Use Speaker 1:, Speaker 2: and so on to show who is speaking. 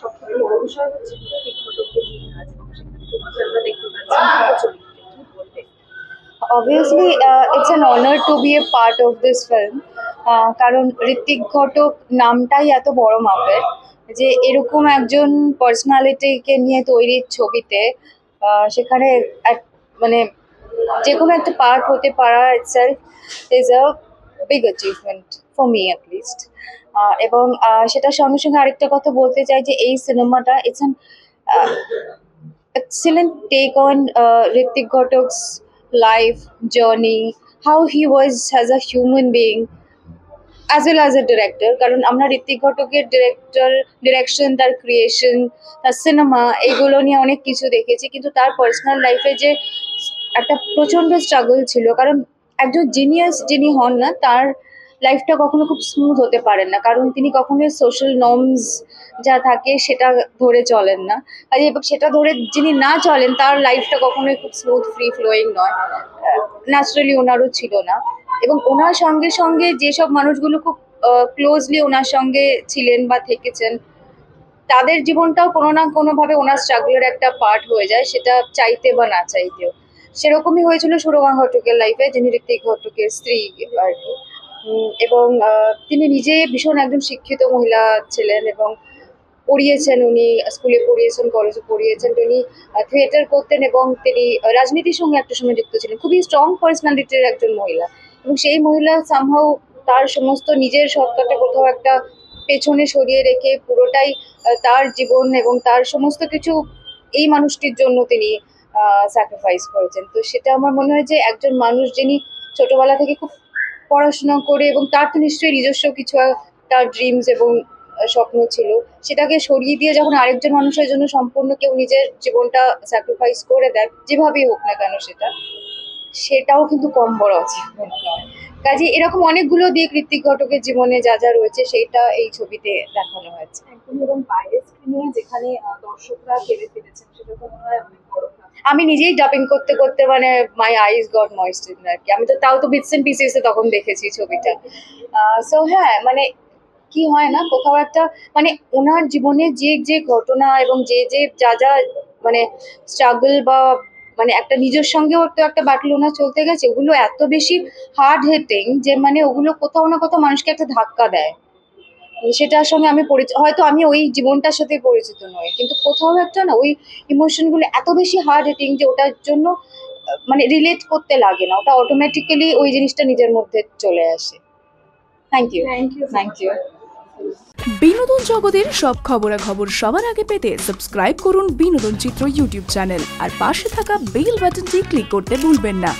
Speaker 1: সবথেকে বড় বিষয় হচ্ছে ঋত্বিক ঘটককে নিয়ে কাজ এবং সেখানে তোমাকে আমরা দেখতে পাচ্ছি চরিত্রে কি বলবে?
Speaker 2: Obviously, it's an honor to be a part of this film. কারণ ঋত্বিক ঘটক নামটাই এত বড় মাপের যে এরকম একজন পার্সোনালিটিকে নিয়ে তৈরি ছবিতে সেখানে মানে যে কোনো একটা পার্ট হতে পারা itself is a big achievement for me at least. এবং সেটার সঙ্গে সঙ্গে আরেকটা কথা বলতে চাই যে এই সিনেমাটা it's an excellent take on Hrithik Ghatak's life journey, how he was as a human being as well as a director. কারণ আমরা ঋত্বিক ঘটকের ডিরেকশন, তার ক্রিয়েশন, তার সিনেমা এগুলো নিয়ে অনেক কিছু দেখেছি, কিন্তু তার পার্সোনাল লাইফে যে একটা প্রচণ্ড স্ট্রাগল ছিল। কারণ একজন জিনিয়াস যিনি হন না, তার লাইফটা কখনো খুব স্মুথ হতে পারেন না, কারণ তিনি কখনো সোশ্যাল নর্মস যা থাকে সেটা ধরে চলেন না। কাজে সেটা ধরে যিনি না চলেন তার লাইফটা কখনোই খুব স্মুথ ফ্রি ফ্লোয়িং নয়, ন্যাচারালি ওনারও ছিল না। এবং ওনার সঙ্গে সঙ্গে যেসব মানুষগুলো খুব ক্লোজলি ওনার সঙ্গে ছিলেন বা থেকেছেন, তাদের জীবনটাও কোনো না কোনোভাবে ওনার স্ট্রাগলের একটা পার্ট হয়ে যায়, সেটা চাইতে বা না চাইতেও। সেরকমই হয়েছিল সুরমা ঘটকের লাইফে, যিনি ঋত্বিক ঘটকের স্ত্রী আর কি। এবং তিনি নিজে ভীষণ একজন শিক্ষিত মহিলা ছিলেন এবং পড়িয়েছেন, উনি স্কুলে পড়িয়েছেন, কলেজে পড়িয়েছেন, তিনি থিয়েটার করতেন এবং তিনি রাজনীতির সঙ্গে একটা সময় যুক্ত ছিলেন। খুবই স্ট্রং পার্সোনালিটির একজন মহিলা, এবং সেই মহিলা সামহাউ তার সমস্ত নিজের সত্তাটা কোথাও একটা পেছনে সরিয়ে রেখে পুরোটাই তার জীবন এবং তার সমস্ত কিছু এই মানুষটির জন্য তিনি স্যাক্রিফাইস করেছেন। তো সেটা আমার মনে হয় যে একজন মানুষ যিনি ছোটবেলা থেকে খুব পড়াশোনা করে, এবং তার তো নিশ্চয়ই নিজস্ব কিছু তার ড্রিমস এবং স্বপ্ন ছিল, সেটাকে সরিয়ে দিয়ে যখন আরেকজন মানুষের জন্য সম্পূর্ণ কেউ নিজের জীবনটা স্যাক্রিফাইস করে দেয়, যেভাবেই হোক না কেন সেটাও কিন্তু কম বড় অ্যাচিভমেন্ট নয়। কাজে এরকম অনেকগুলো দিক ঋত্বিক ঘটকের জীবনে যা যা রয়েছে সেইটা এই ছবিতে দেখানো হয়েছে।
Speaker 1: এবং বাইরের স্ক্রিনে যেখানে দর্শকরা কেঁদে ফেলেছেন, সেটা তো মনে হয় অনেক বড়।
Speaker 2: আমি নিজেই ডাবিং করতে করতে মানে মাই আইজ গট ময়েস্ট আর কি। আমি তো তাও তো বিটস এন্ড পিসেসে তখন দেখেছি ছবিটা। সো হ্যাঁ, মানে কি হয় না, কোথাও একটা মানে ওনার জীবনে যে যে ঘটনা এবং যে যে যা যা মানে স্ট্রাগল বা মানে একটা নিজের সঙ্গেও তো একটা ব্যাটল ওনার চলতে গেছে, ওগুলো এত বেশি হার্ড হিটিং যে মানে ওগুলো কোথাও না কোথাও মানুষকে একটা ধাক্কা দেয়। সেটার সঙ্গে আমি হয়তো আমি ওই জীবনটার সাথে পরিচিত নই, কিন্তু কোথাও একটা না ওই ইমোশনগুলো এত বেশি হার্ড হিটিং যে ওটার জন্য মানে রিলেট করতে লাগে না, ওটা অটোমেটিক্যালি ওই জিনিসটা নিজের মধ্যে চলে আসে। Thank you.
Speaker 3: বিনোদন জগতের সব খবরাখবর সবার আগে পেতে সাবস্ক্রাইব করুন বিনোদন চিত্র ইউটিউব চ্যানেল, আর পাশে থাকা বেল বাটনটি ক্লিক করতে ভুলবেন না।